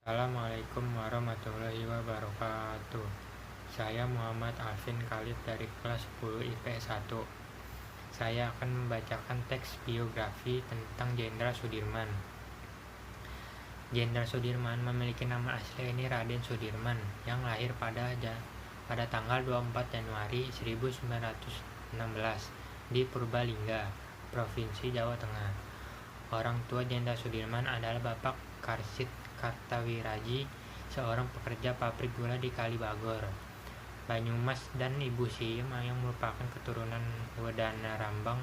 Assalamualaikum warahmatullahi wabarakatuh. Saya Muhammad Alvin Khalid dari kelas 10 IPS 1. Saya akan membacakan teks biografi tentang Jenderal Sudirman. Jenderal Sudirman memiliki nama asli ini Raden Sudirman yang lahir pada tanggal 24 Januari 1916 di Purbalingga, Provinsi Jawa Tengah. Orang tua Jenderal Sudirman adalah Bapak Karsid Kartawiraji, seorang pekerja pabrik gula di Kalibagor, Banyumas, dan Ibu Siem yang merupakan keturunan Wedana Rambang.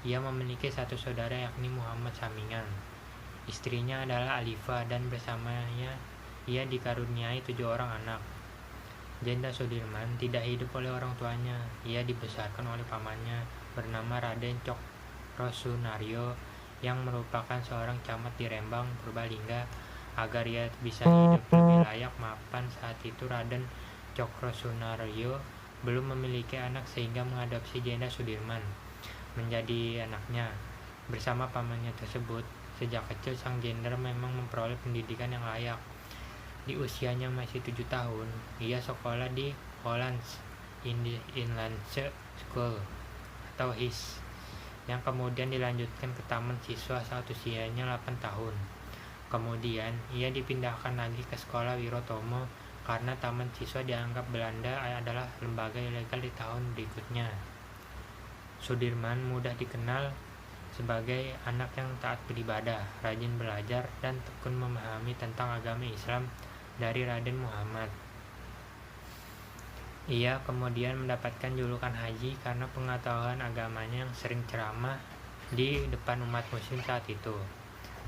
Ia memiliki satu saudara yakni Muhammad Samingan. Istrinya adalah Alifa dan bersamanya ia dikaruniai 7 orang anak. Jenderal Sudirman tidak hidup oleh orang tuanya. Ia dibesarkan oleh pamannya bernama Raden Cokrosunaryo yang merupakan seorang camat di Rembang, Purbalingga. Agar ia bisa hidup lebih layak mapan, saat itu Raden Cokrosunaryo belum memiliki anak sehingga mengadopsi Jenderal Sudirman menjadi anaknya. Bersama pamannya tersebut, sejak kecil sang jenderal memang memperoleh pendidikan yang layak. Di usianya masih 7 tahun, ia sekolah di Hollands Inlandse School atau HIS, yang kemudian dilanjutkan ke taman siswa saat usianya 8 tahun. Kemudian ia dipindahkan lagi ke sekolah Wirotomo karena taman siswa dianggap Belanda adalah lembaga ilegal di tahun berikutnya. Sudirman mudah dikenal sebagai anak yang taat beribadah, rajin belajar, dan tekun memahami tentang agama Islam dari Raden Muhammad. Ia kemudian mendapatkan julukan Haji karena pengetahuan agamanya yang sering ceramah di depan umat muslim saat itu.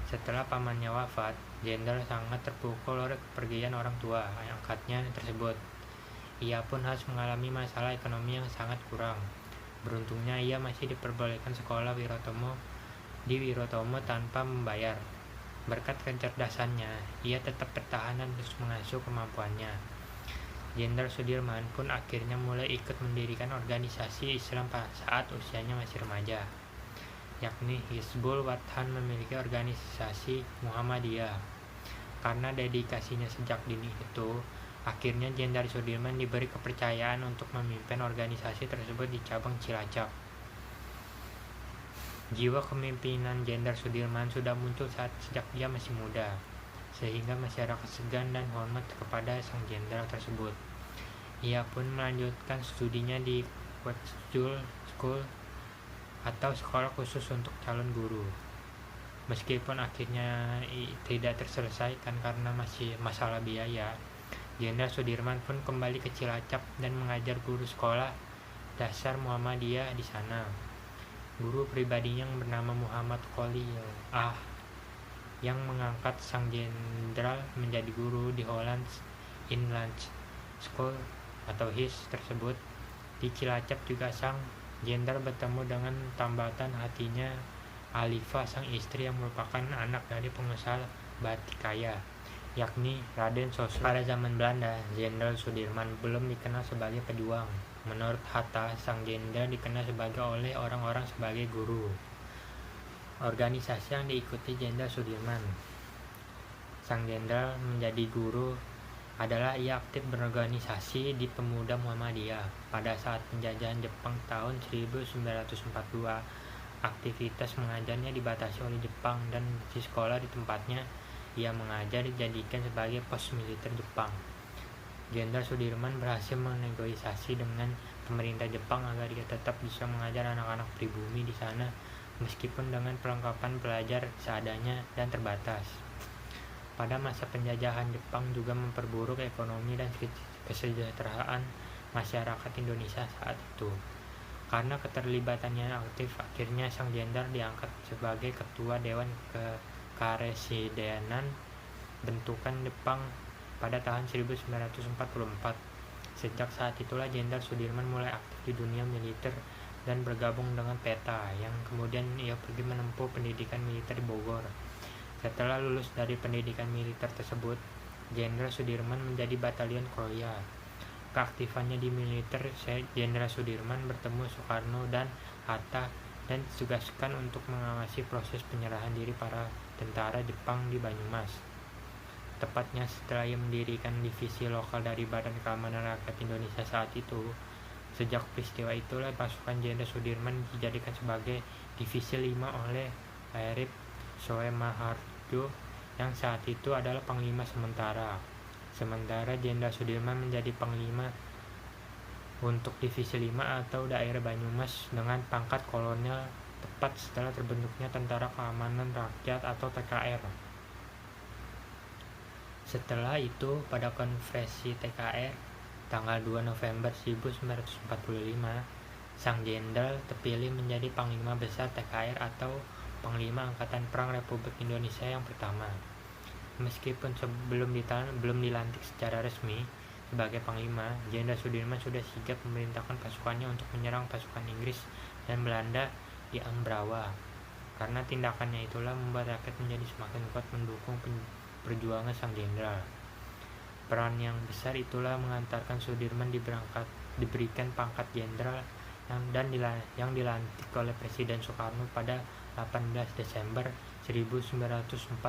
Setelah pamannya wafat, Jenderal sangat terpukul oleh kepergian orang tua angkatnya tersebut. Ia pun harus mengalami masalah ekonomi yang sangat kurang. Beruntungnya ia masih diperbolehkan sekolah di Wirotomo tanpa membayar. Berkat kecerdasannya, ia tetap bertahan dan terus mengasuh kemampuannya. Jenderal Sudirman pun akhirnya mulai ikut mendirikan organisasi Islam saat usianya masih remaja, yakni Hizbul Wathan, memiliki organisasi Muhammadiyah. Karena dedikasinya sejak dini itu, akhirnya Jenderal Sudirman diberi kepercayaan untuk memimpin organisasi tersebut di cabang Cilacap. Jiwa kepemimpinan Jenderal Sudirman sudah muncul sejak dia masih muda, sehingga masyarakat segan dan hormat kepada sang jenderal tersebut. Ia pun melanjutkan studinya di Westjul School atau sekolah khusus untuk calon guru. Meskipun akhirnya tidak terselesaikan karena masih masalah biaya, Jenderal Sudirman pun kembali ke Cilacap dan mengajar guru sekolah dasar Muhammadiyah di sana. Guru pribadinya yang bernama Muhammad Khalil yang mengangkat sang jenderal menjadi guru di Hollands Inland School atau HIS tersebut. Di Cilacap juga sang jenderal bertemu dengan tambatan hatinya Alifa, sang istri yang merupakan anak dari pengusaha batik kaya, yakni Raden Soso. Pada zaman Belanda, Jenderal Sudirman belum dikenal sebagai pejuang. Menurut Hatta, sang jenderal dikenal oleh orang-orang sebagai guru. Organisasi yang diikuti Jenderal Sudirman sang jenderal menjadi guru adalah ia aktif berorganisasi di Pemuda Muhammadiyah. Pada saat penjajahan Jepang tahun 1942, aktivitas mengajarnya dibatasi oleh Jepang dan di sekolah di tempatnya ia mengajar dijadikan sebagai pos militer Jepang. Jenderal Sudirman berhasil menegosiasi dengan pemerintah Jepang agar ia tetap bisa mengajar anak-anak pribumi di sana, meskipun dengan perlengkapan belajar seadanya dan terbatas. Pada masa penjajahan, Jepang juga memperburuk ekonomi dan kesejahteraan masyarakat Indonesia saat itu. Karena keterlibatannya aktif, akhirnya sang jenderal diangkat sebagai ketua Dewan Kekaresidenan bentukan Jepang pada tahun 1944. Sejak saat itulah Jenderal Sudirman mulai aktif di dunia militer dan bergabung dengan PETA, yang kemudian ia pergi menempuh pendidikan militer di Bogor. Setelah lulus dari pendidikan militer tersebut, Jenderal Sudirman menjadi batalion Kroya. Keaktifannya di militer, Jenderal Sudirman bertemu Soekarno dan Hatta dan ditugaskan untuk mengawasi proses penyerahan diri para tentara Jepang di Banyumas. tepatnya setelah ia mendirikan divisi lokal dari Badan Keamanan Rakyat Indonesia saat itu. Sejak peristiwa itulah pasukan Jenderal Sudirman dijadikan sebagai Divisi 5 oleh Airif Soemarjo yang saat itu adalah Panglima sementara. Sementara Jenderal Sudirman menjadi Panglima untuk Divisi 5 atau Daerah Banyumas dengan pangkat kolonel tepat setelah terbentuknya Tentara Keamanan Rakyat atau TKR. Setelah itu, pada konferensi TKR tanggal 2 November 1945, Sang Jenderal terpilih menjadi Panglima Besar TKR atau Panglima Angkatan Perang Republik Indonesia yang pertama. Meskipun belum dilantik secara resmi sebagai Panglima, Jenderal Sudirman sudah sigap memerintahkan pasukannya untuk menyerang pasukan Inggris dan Belanda di Ambarawa. Karena tindakannya itulah membuat rakyat menjadi semakin kuat mendukung perjuangan Sang Jenderal. Peran yang besar itulah mengantarkan Sudirman diberikan pangkat jenderal yang dilantik oleh Presiden Soekarno pada 18 Desember 1945